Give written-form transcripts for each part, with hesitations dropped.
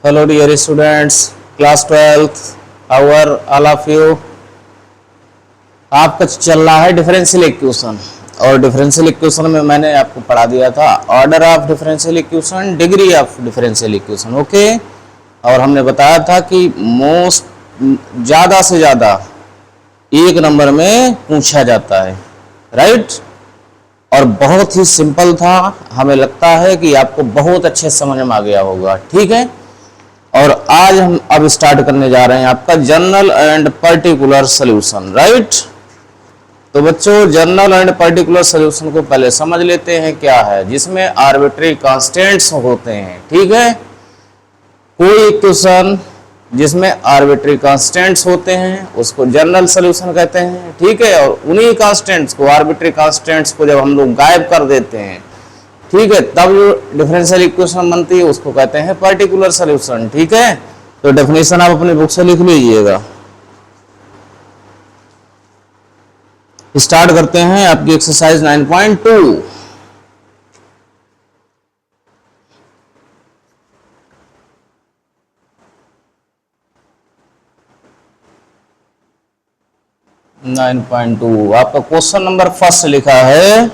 Hello dear students, class 12th, how are all of you? आपका चल रहा है डिफरेंशियल इक्वेशन और डिफरेंशियल इक्वेशन में मैंने आपको पढ़ा दिया था order of differential equation, degree of differential equation, okay. और हमने बताया था कि ज़्यादा से ज़्यादा एक नंबर में पूछा जाता है, राइट। और बहुत ही सिंपल था, हमें लगता है कि आपको बहुत अच्छे समझ में आ गया होगा, ठीक है। और आज हम अब स्टार्ट करने जा रहे हैं आपका general and particular solution, right. तो बच्चों जनरल एंड पर्टिकुलर सॉल्यूशन को पहले समझ लेते हैं क्या है, जिसमें आर्बिट्री कांस्टेंट्स होते हैं, ठीक है। कोई इक्वेशन जिसमें आर्बिट्री कांस्टेंट्स होते हैं उसको जनरल सॉल्यूशन कहते हैं, ठीक है। और उन्हीं कांस्टेंट्स को, आर्बिट्री कांस्टेंट्स को जब हम लोग गायब कर देते हैं, ठीक है, तब जो डिफरेंशियल इक्वेशन बनती है उसको कहते हैं पर्टिकुलर सॉल्यूशन, ठीक है। तो डेफिनेशन आप अपनी बुक से लिख लीजिएगा। स्टार्ट करते हैं आपकी एक्सरसाइज 9.2। आपका क्वेश्चन नंबर फर्स्ट लिखा है,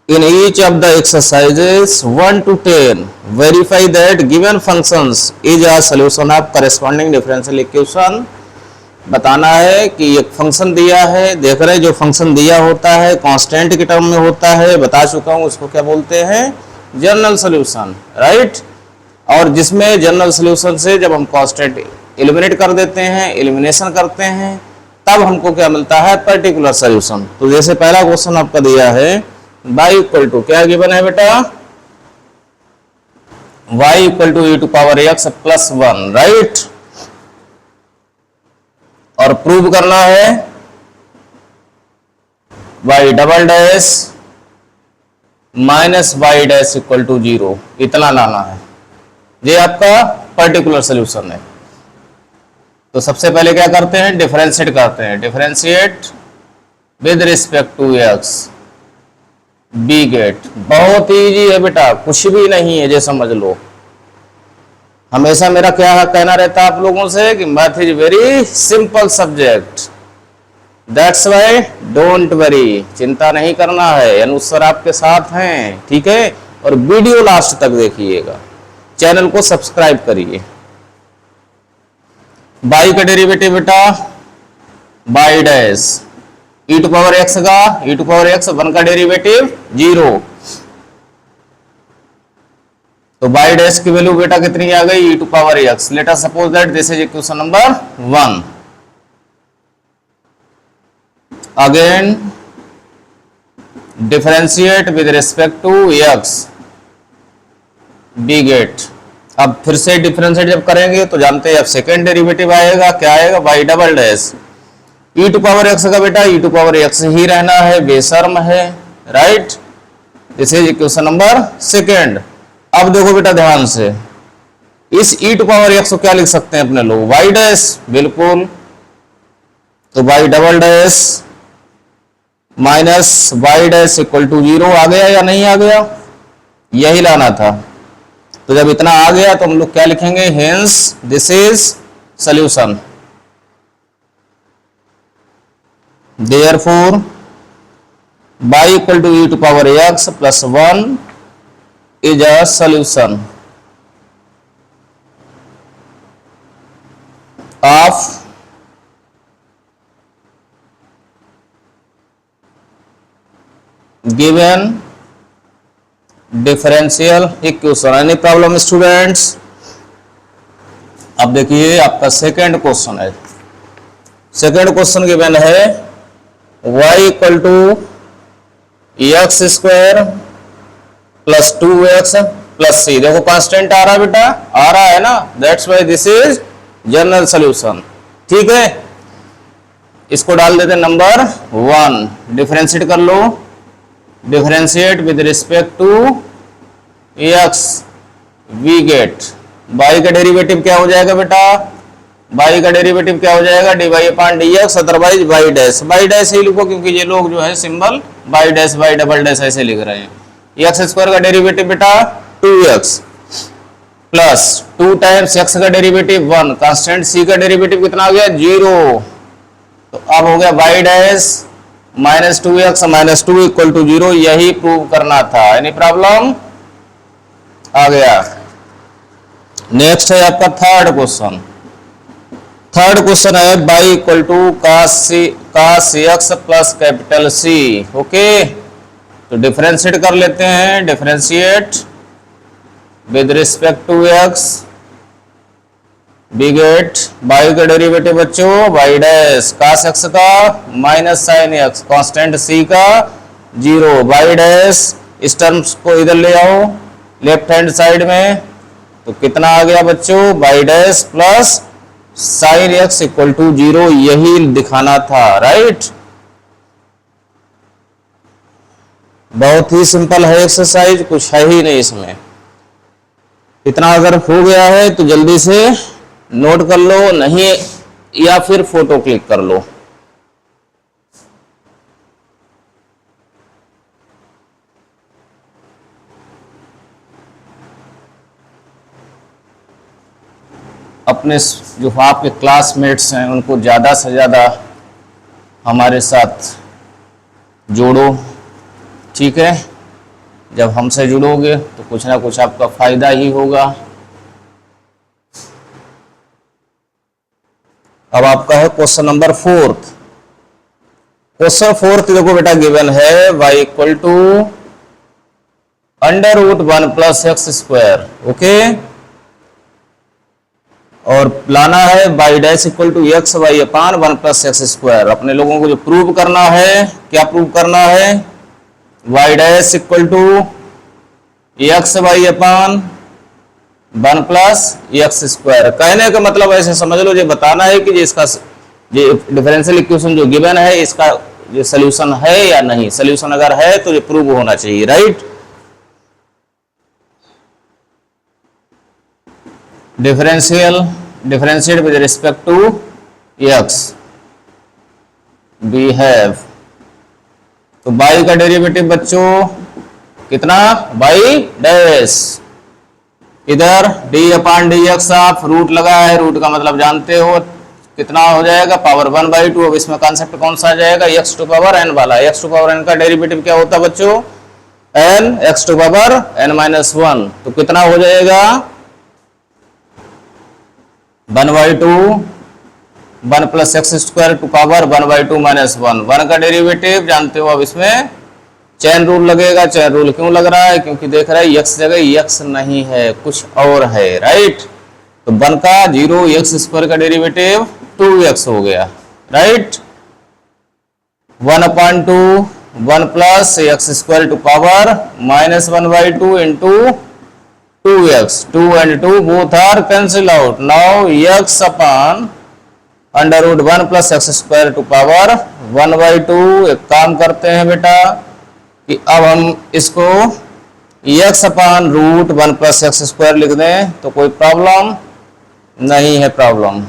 in each of the exercises 1 to 10 verify that given functions is a solution of corresponding differential equation। बताना है कि एक फंक्शन दिया है, देख रहे हैं जो फंक्शन दिया होता है कांस्टेंट के टर्म में होता है, बता चुका हूं उसको क्या बोलते हैं, जनरल सॉल्यूशन, राइट। और जिसमें जनरल सॉल्यूशन से जब हम कांस्टेंट एलिमिनेट कर देते हैं, एलिमिनेशन करते हैं, तब हमको क्या मिलता है, पर्टिकुलर सॉल्यूशन। तो जैसे पहला क्वेश्चन आपका दिया है y इक्वल टू, क्या गिवन है बेटा, y equal to e to power x plus 1, right. और प्रूव करना है y double dash minus y dash equal to 0, इतना लाना है। ये आपका पर्टिकुलर सॉल्यूशन है। तो सबसे पहले क्या करते हैं, डिफरेंशिएट करते हैं, differentiate with respect to x, we get. बहुत इजी है बेटा, कुछ भी नहीं है, ये समझ लो। हमेशा मेरा क्या कहना रहता है आप लोगों से कि math is very simple subject, that's why don't worry, चिंता नहीं करना है, अनुसार आपके साथ हैं, ठीक है। और वीडियो लास्ट तक देखिएगा, चैनल को सब्सक्राइब करिए। बाई का डेरिवेटिव बेटा y dash e to power x का, e टू पावर x 1 का डेरिवेटिव 0। तो बाई डैश की वैल्यू बेटा कितनी आ गई, e to power x। Let us suppose that this is equation number 1। Again differentiate with respect to x, we get. अब फिर से डिफरेंशिएट जब करेंगे तो जानते हैं अब सेकेंड डेरिवेटिव आएगा, क्या आएगा, y double dash e to power x का बेटा e टू पावर x ही रहना है, बेशर्म है, right. This is equation number second. अब देखो बेटा ध्यान से, इस e टू पावर x को क्या लिख सकते हैं अपने लोग, y डैश, बिल्कुल। तो y double dash minus y dash equal to 0 आ गया या नहीं आ गया, यही लाना था। तो जब इतना आ गया तो हम लोग क्या लिखेंगे, hence this is solution. Therefore, y equal to e to power x plus 1 is a solution of given differential equation। Any problem students? अब देखिए आपका सेकेंड क्वेश्चन है। सेकेंड क्वेश्चन गिवन है y equal to x square plus 2x plus c। देखो constant आ रहा है बेटा, आ रहा है ना, that's why this is general solution, ठीक है। इसको डाल देते नंबर 1, डिफरेंशिएट कर लो, differentiate with respect to x, we get y का डेरिवेटिव क्या हो जाएगा बेटा, y का डेरिवेटिव क्या हो जाएगा, dy upon dx, otherwise y dash, y dash ही लिखो क्योंकि ये लोग जो है symbol y dash y double dash ऐसे लिख रहे हैं। x स्क्वायर का डेरिवेटिव बेटा 2x प्लस 2 टाइम्स एक्स का डेरिवेटिव 1, कांस्टेंट सी का डेरिवेटिव कितना हो गया 0। तो अब हो गया y dash minus 2x minus 2 equal to 0, यही प्रूव करना था। Any problem? आ गया। नेक्स्ट है आपका थर्ड क्वेश्चन। थर्ड क्वेश्चन है y equal to cos x plus capital C. Okay, तो डिफरेंशिएट कर लेते हैं। Differentiate with respect to x, we get y का डेरिवेटिव बच्चों वाई डैश कास एक्स का minus sine x, constant C का 0, Y dash इस टर्म्स को इधर ले आओ लेफ्ट हैंड साइड में, तो कितना आ गया बच्चों y dash plus sine x equal to 0, यही दिखाना था। राइट, बहुत ही सिंपल है एक्सरसाइज, कुछ है ही नहीं इसमें। इतना अगर हो गया है तो जल्दी से नोट कर लो, नहीं या फिर फोटो क्लिक कर लो। अपने जो आपके क्लासमेट्स हैं उनको ज़्यादा से ज़्यादा हमारे साथ जोड़ो, ठीक है। जब हमसे जुड़ोगे तो कुछ ना कुछ आपका फायदा ही होगा। अब आपका है क्वेश्चन नंबर 4। क्वेश्चन 4 देखो बेटा, गिवन है y equal to under root 1 plus x square. Okay, और लाना है y dash equal to x y upon 1 plus x square. अपने लोगों को जो प्रूव करना है, क्या प्रूव करना है, y dash equal to x y upon 1 plus x square. कहने का मतलब ऐसे समझ लो, ये बताना है कि इसका ये डिफरेंशियल इक्वेशन जो गिवन है इसका ये सोल्यूशन है या नहीं। सोल्यूशन अगर है तो ये प्रूव होना चाहिए। Right, differentiate with respect to x we have, तो बाई का डेरिवेटिव बच्चों कितना, बाई डैश, इधर डी अपान डी एक्स, आप रूट लगा है, रूट का मतलब जानते हो कितना हो जाएगा, पावर 1/2। अब इसमें कॉन्सेप्ट कौन सा आ जाएगा, एक्स टू पावर एन वाला। एक्स टू पावर एन का डेरिवेटिव क्या होता है बच्चों, n x to power n minus 1, तो कितना हो जाएगा 1/2 1 plus x square to power 1/2 minus 1। 1 का डेरिवेटिव जानते हो। अब इसमें चैन रूल लगेगा। चैन रूल क्यों लग रहा है, क्योंकि देख रहा है एक्स जगह एक्स नहीं है, कुछ और है। राइट, तो 1 का 0 एक्स स्क्वायर का डेरिवेटिव 2x हो गया। Right, 1/2 1 plus x square to power minus 1/2 into 2x, 2 and 2 both are cancel out. Now x upon under root 1 plus x square to power 1/2। एक काम करते हैं बेटा कि अब हम इसको x upon root 1 plus x square लिख दें तो कोई प्रॉब्लम नहीं है। प्रॉब्लम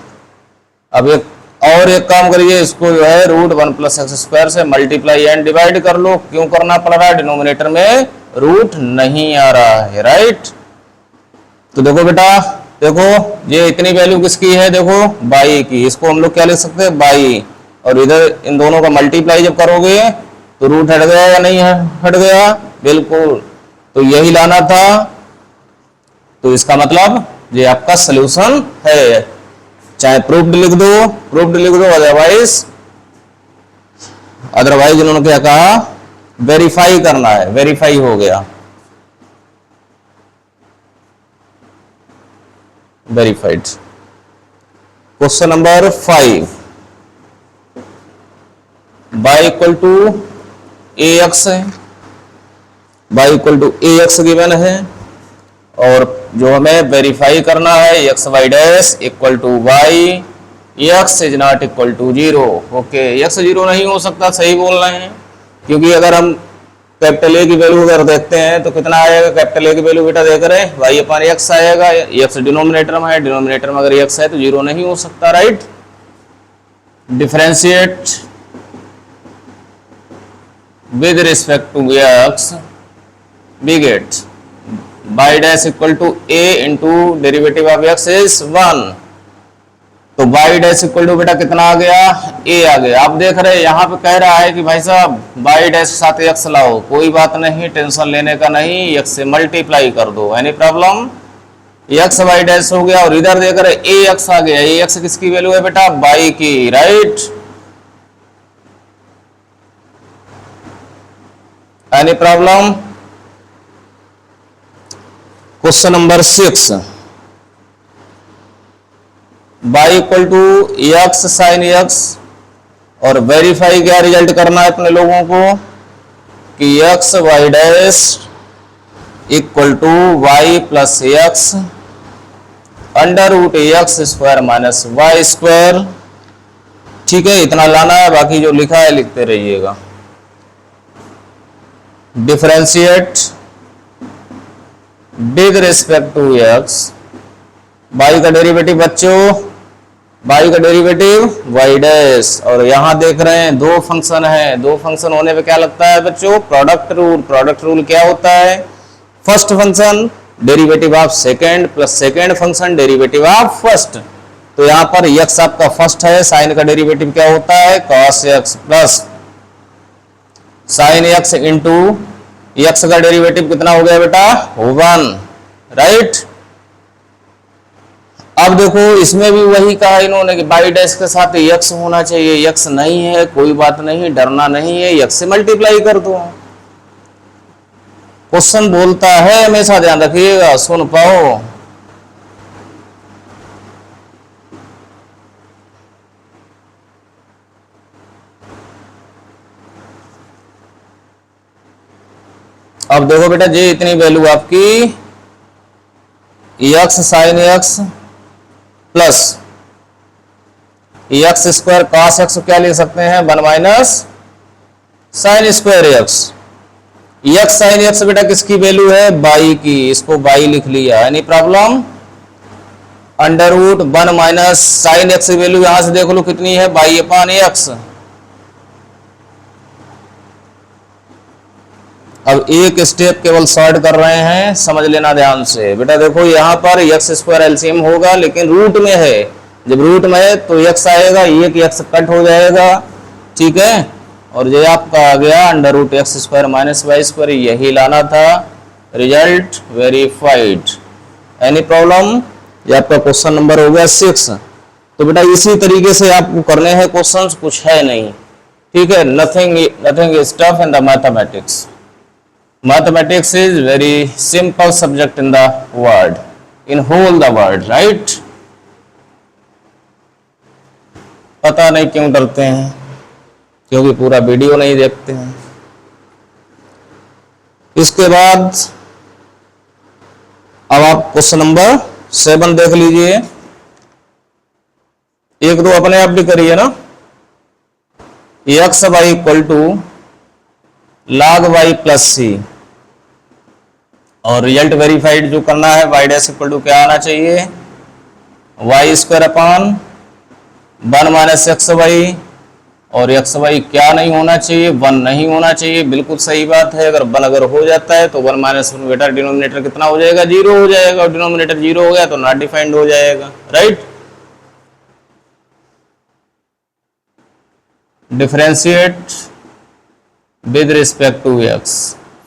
अब एक काम करिए, इसको जो है रूट 1 प्लस एक्स स्क्वायर से मल्टीप्लाई एंड डिवाइड कर लो। क्यों करना पड़ रहा है, डिनोमिनेटर में रूट नहीं आ रहा है। राइट, तो देखो बेटा, देखो ये इतनी वैल्यू किसकी है, देखो बाई की, इसको हम लोग क्या लिख सकते हैं बाई, और इधर इन दोनों का मल्टीप्लाई जब करोगे तो रूट हट गया या नहीं हट गया, बिल्कुल। तो यही लाना था, तो इसका मतलब ये आपका सॉल्यूशन है। चाहे प्रूफ्ड लिख दो अदरवाइज इन्होंने क्या कहा, वेरीफाई करना है, वेरीफाई हो गया, verified. Question number 5, y equal to a x है, y equal to a x given है, और जो हमें वेरीफाई करना है x y dash equal to y x is not equal to 0। Okay, x 0 नहीं हो सकता, सही बोल रहे हैं, क्योंकि अगर हम कैपिटल ए की वैल्यू अगर देखते हैं तो कितना आएगा, कैपिटल ए की वैल्यू बेटा देख रहे हैं वाई अपॉन एक्स आएगा, एक्स डिनोमिनेटर में है, डिनोमिनेटर में अगर एक्स है तो 0 नहीं हो सकता। Right, differentiate with respect to x, we get y dash equal to a into derivative of x is 1। तो y डैश इक्वल टू बेटा कितना आ गया, a आ गया। आप देख रहे हैं यहाँ पे कह रहा है कि भाई साहब y डैश के साथ x लाओ, कोई बात नहीं, टेंशन लेने का नहीं, x से मल्टीप्लाई कर दो, any problem. x y dash हो गया और इधर देख रहे ax आ गया। ax किसकी वैल्यू है बेटा, y की, right. Any problem. Question number 6, y equal to x sine x, और वेरीफाई क्या रिजल्ट करना है अपने लोगों को कि x y dash equal to y plus x under root x square minus y square. ठीक है, इतना लाना है, बाकी जो लिखा है लिखते रहिएगा। Differentiate with respect to x, y का डेरिवेटिव बच्चों, y का डेरिवेटिव y डैश, और यहां देख रहे हैं दो फंक्शन है, दो फंक्शन होने पे क्या लगता है बच्चों, प्रोडक्ट रूल। प्रोडक्ट रूल क्या होता है, first function derivative of second plus second function derivative of first. तो यहां पर x आपका फर्स्ट है, साइन का डेरिवेटिव क्या होता है, cos x plus sign x into x का डेरिवेटिव कितना हो गया बेटा, 1, राइट। अब देखो इसमें भी वही कहा इन्होंने कि y डैश के साथ x होना चाहिए, x नहीं है, कोई बात नहीं, डरना नहीं है, x से मल्टीप्लाई कर दो। क्वेश्चन बोलता है, हमेशा ध्यान रखिएगा, सुन पाओ। अब देखो बेटा, ये इतनी वैल्यू आपकी x sine x plus x square cos x क्या लिख सकते हैं, 1 minus sine square x. X sine x बेटा किसकी वैल्यू है, बाई की, इसको बाई लिख लिया, any problem. Under root 1 minus sine x की वैल्यू यहां से देख लो कितनी है, बाई अपॉन एक्स। अब एक स्टेप केवल शॉर्ट कर रहे हैं, समझ लेना ध्यान से बेटा। देखो यहाँ पर एक्स स्क्वायर एलसीएम होगा, लेकिन रूट में है, जब रूट में है तो एक्स आएगा, एक एक्स कट हो जाएगा, ठीक है। और ये आपका आ गया under root x square minus y square, यही लाना था, रिजल्ट वेरीफाइड। Any problem. ये आपका क्वेश्चन नंबर हो गया 6। तो बेटा इसी तरीके से आपको करने हैं क्वेश्चंस, कुछ है नहीं, ठीक है। Nothing is tough in the mathematics. Mathematics is very simple subject in the world, in whole the world, right? पता नहीं क्यों डरते हैं, क्योंकि पूरा वीडियो नहीं देखते हैं। इसके बाद अब आप क्वेश्चन नंबर 7 देख लीजिए। एक दो अपने आप भी करिए ना। X y equal to log y plus c, और रिजल्ट वेरीफाइड जो करना है, y डैश इक्वल टू क्या आना चाहिए, y square upon 1 minus x y, और एक्स वाई क्या नहीं होना चाहिए, 1 नहीं होना चाहिए, बिल्कुल सही बात है। अगर 1 अगर हो जाता है तो 1 माइनस 1 बेटा डिनोमिनेटर कितना हो जाएगा, 0 हो जाएगा, और डिनोमिनेटर 0 हो गया तो नॉट डिफाइंड हो जाएगा, right. Differentiate with respect to x,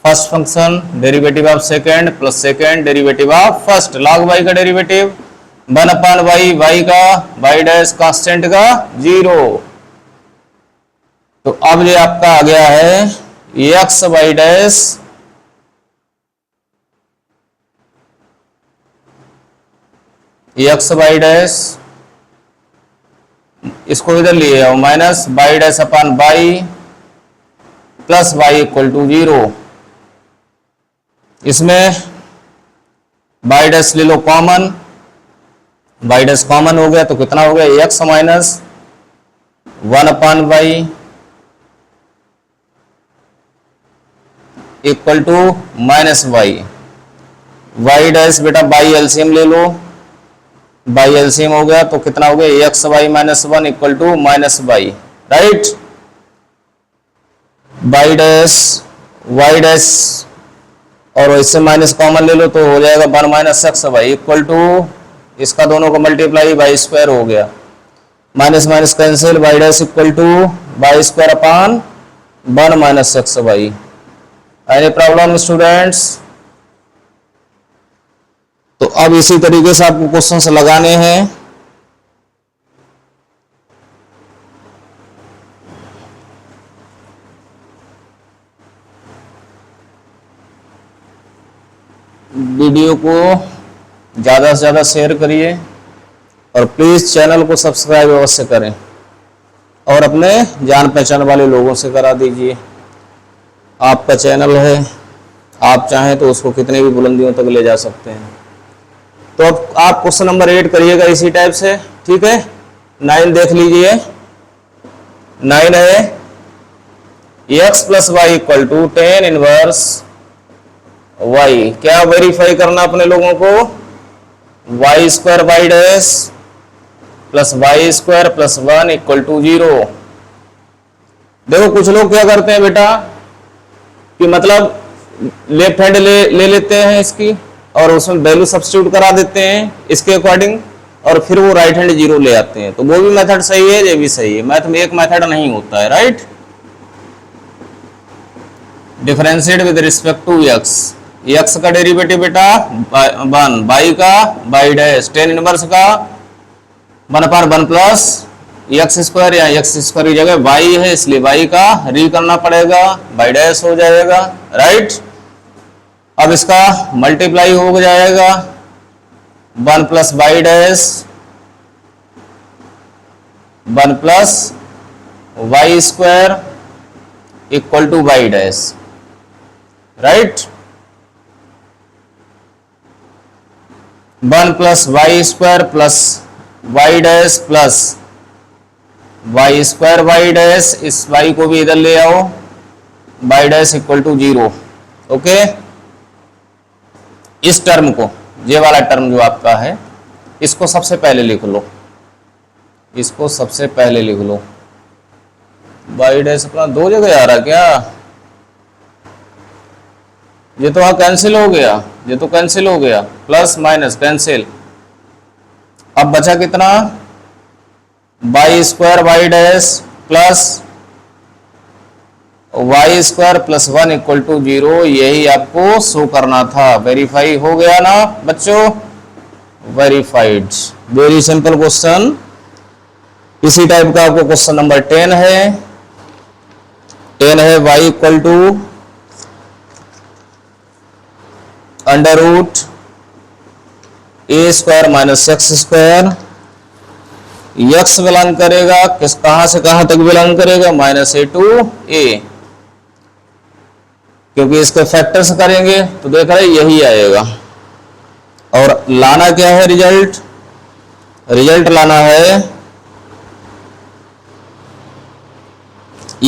first function derivative of second plus second derivative of first, log y का डेरिवेटिव 1 अपॉन y, y का y डैश कांस्टेंट का 0। तो अब ये आपका आ गया है x y dash x y dash, इसको इधर लिए आओ, minus y dash upon y plus y equal to 0। इसमें y डैश ले लो कॉमन, y डैश कॉमन हो गया तो कितना हो गया, x minus 1 upon y equal to minus y. y dash बेटा बाई एलसीएम ले लो, बाई एलसीएम हो गया तो कितना हो गया, x y minus 1 equal to minus y, right. y dash और इससे माइनस कॉमन ले लो तो हो जाएगा 1 minus x y equal to इसका दोनों का मल्टीप्लाई वाई स्क्वायर हो गया, minus minus cancel, y dash equal to y square upon 1 minus x y. Any problem students? तो अब इसी तरीके से आपको क्वेश्चंस लगाने हैं। वीडियो को ज़्यादा से ज़्यादा शेयर करिए और प्लीज़ चैनल को सब्सक्राइब अवश्य करें और अपने जान पहचान वाले लोगों से करा दीजिए। आपका चैनल है, आप चाहें तो उसको कितने भी बुलंदियों तक ले जा सकते हैं। तो अब आप क्वेश्चन नंबर 8 करिएगा इसी टाइप से, ठीक है। 9 देख लीजिए। 9 है x plus y equal to tan inverse y। क्या वेरीफाई करना अपने लोगों को? Y square y dash plus y square plus 1 equal to 0। देखो कुछ लोग क्या करते हैं बेटा कि मतलब लेफ्ट हैंड ले लेते हैं इसकी और उसमें वैल्यू सब्स्टिट्यूट करा देते हैं इसके अकॉर्डिंग और फिर वो राइट हैंड 0 ले आते हैं। तो वो भी मेथड सही है, ये भी सही है। मैथ में एक मेथड नहीं होता है, right. Differentiate with respect to x का डेरिवेटिव बेटा 1, y का y डैश, टेन इनवर्स का 1/1 प्लस एक्स स्क्वायर, या एक्स स्क्वायर की जगह y है इसलिए y का री करना पड़ेगा, y डैश हो जाएगा, राइट। अब इसका मल्टीप्लाई हो जाएगा 1 plus y dash 1 plus y square equal to y dash, right. 1 plus y square plus y dash plus y square y dash, इस वाई को भी इधर ले आओ, y dash equal to 0। Okay, इस टर्म को, ये वाला टर्म जो आपका है, इसको सबसे पहले लिख लो, इसको सबसे पहले लिख लो। वाई डैश अपना 2 जगह आ रहा क्या? ये तो वहां कैंसिल हो गया, ये तो कैंसिल हो गया, प्लस माइनस कैंसिल। अब बचा कितना? Y square y dash plus y square plus 1 equal to 0। यही आपको शो करना था। वेरीफाई हो गया ना बच्चों? वेरीफाइड। Very simple question. इसी टाइप का आपको क्वेश्चन नंबर 10 है। 10 है y equal to under root a square minus x square. X belong करेगा किस, कहां से कहां तक बिलोंग करेगा? माइनस ए टू ए, क्योंकि इसके फैक्टर्स करेंगे तो देख रहे यही आएगा। और लाना क्या है? रिजल्ट, रिजल्ट लाना है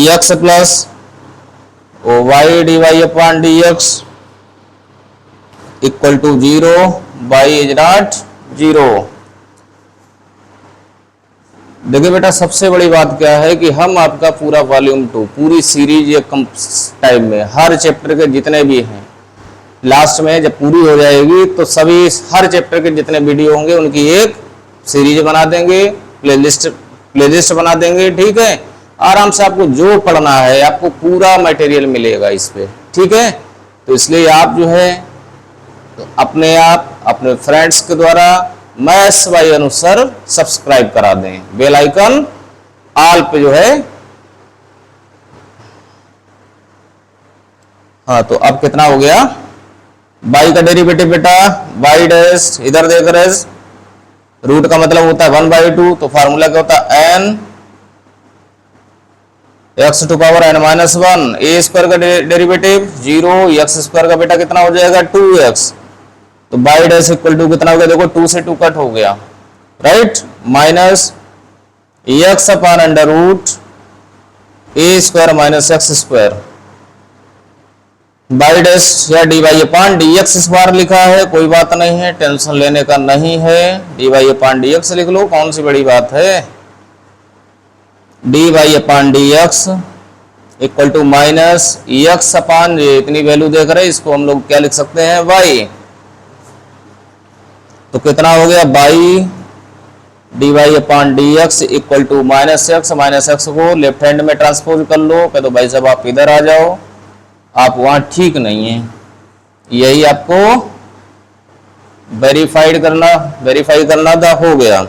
x plus y d y upon d x equal to 0, y is not 0। देखिए बेटा, सबसे बड़ी बात क्या है कि हम आपका पूरा वॉल्यूम 2 पूरी सीरीज या कम टाइम में हर चैप्टर के जितने भी हैं, लास्ट में जब पूरी हो जाएगी तो सभी हर चैप्टर के जितने वीडियो होंगे उनकी एक सीरीज बना देंगे, प्लेलिस्ट बना देंगे, ठीक है। आराम से आपको जो पढ़ना है आपको पूरा मटेरियल मिलेगा इस पे, ठीक है। तो इसलिए आप जो है तो अपने आप अपने फ्रेंड्स के द्वारा maths by Anu sir subscribe करा दें, बेल आइकन ऑल पे जो है। हाँ, तो अब कितना हो गया? y का डेरिवेटिव बेटा y डैश, इधर देख रहे, रूट का मतलब होता है 1/2, तो फार्मूला क्या होता है? n x to power n minus 1। A square का डेरिवेटिव 0, एक्स स्क्वायर का बेटा कितना हो जाएगा? 2x। तो y डैश इक्वल टू कितना हो गया? देखो 2 से 2 कट हो गया, right. Minus x upon under root a square minus x square, y dash या dy अपॉन dx इस बार लिखा है, कोई बात नहीं है, टेंशन लेने का नहीं है। dy अपॉन dx लिख लो, कौन सी बड़ी बात है। dy upon dx equal to minus x upon, ये इतनी वैल्यू देख रहे हैं, इसको हम लोग क्या लिख सकते हैं, वाई। तो कितना हो गया, y d y upon d x equal to minus x को लेफ्ट हैंड में ट्रांसपोज कर लो। कह दो भाई साहब आप इधर आ जाओ, आप वहां ठीक नहीं है, यही आपको वेरीफाई करना था, हो गया।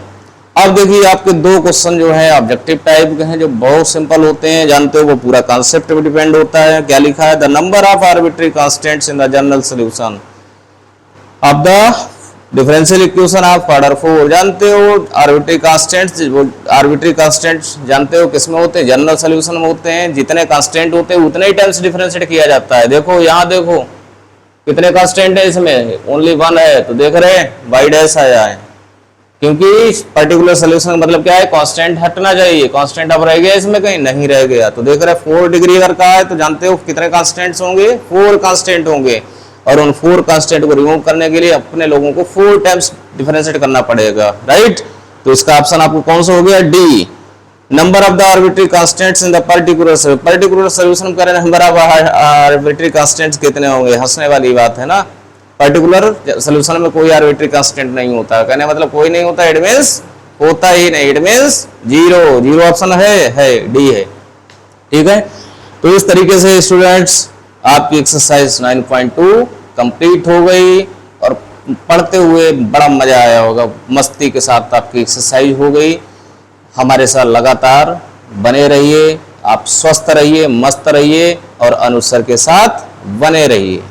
अब देखिए आपके दो क्वेश्चन जो है ऑब्जेक्टिव टाइप के हैं, जो बहुत सिंपल होते हैं, जानते हो वो पूरा कॉन्सेप्ट पे डिपेंड होता है। क्या लिखा है, the number of arbitrary constants in the general solution of the differential equation of order 4। जानते हो आर्बिट्री कांस्टेंट्स जानते हो किसमें होते हैं, जनरल सॉल्यूशन में होते हैं। जितने कांस्टेंट होते हैं उतने ही टाइम्स डिफरेंशिएट किया जाता है। देखो यहाँ देखो कितने कांस्टेंट है इसमें, ओनली वन है, तो देख रहे हैं वाई डैश आया है, क्योंकि पर्टिकुलर सॉल्यूशन मतलब क्या है, कांस्टेंट हटना चाहिए। कांस्टेंट अब रह गया इसमें, कहीं नहीं रह गया। तो देख रहे हैं 4 डिग्री अगर का है तो जानते हो कितने कांस्टेंट्स होंगे, 4 कांस्टेंट होंगे, और उन 4 कांस्टेंट को रिमूव करने के लिए अपने लोगों को 4 टाइम्स डिफरेंशिएट करना पड़ेगा, राइट। तो इसका ऑप्शन आपको कौन सा हो गया, D. Number of the arbitrary constants in the particular solution करें, नंबर ऑफ आर्बिट्री कांस्टेंट्स कितने होंगे, हंसने वाली बात है ना। पर्टिकुलर सॉल्यूशन में कोई आर्बिट्री कांस्टेंट नहीं होता, कहने मतलब कोई नहीं होता, इट मींस होता ही नहीं, इट मींस जीरो ऑप्शन है, डी है, ठीक है। तो इस तरीके से स्टूडेंट्स आपकी एक्सरसाइज 9.2 कंप्लीट हो गई, और पढ़ते हुए बड़ा मजा आया होगा, मस्ती के साथ आपकी एक्सरसाइज हो गई। हमारे साथ लगातार बने रहिए, आप स्वस्थ रहिए, मस्त रहिए, और अनुसार के साथ बने रहिए।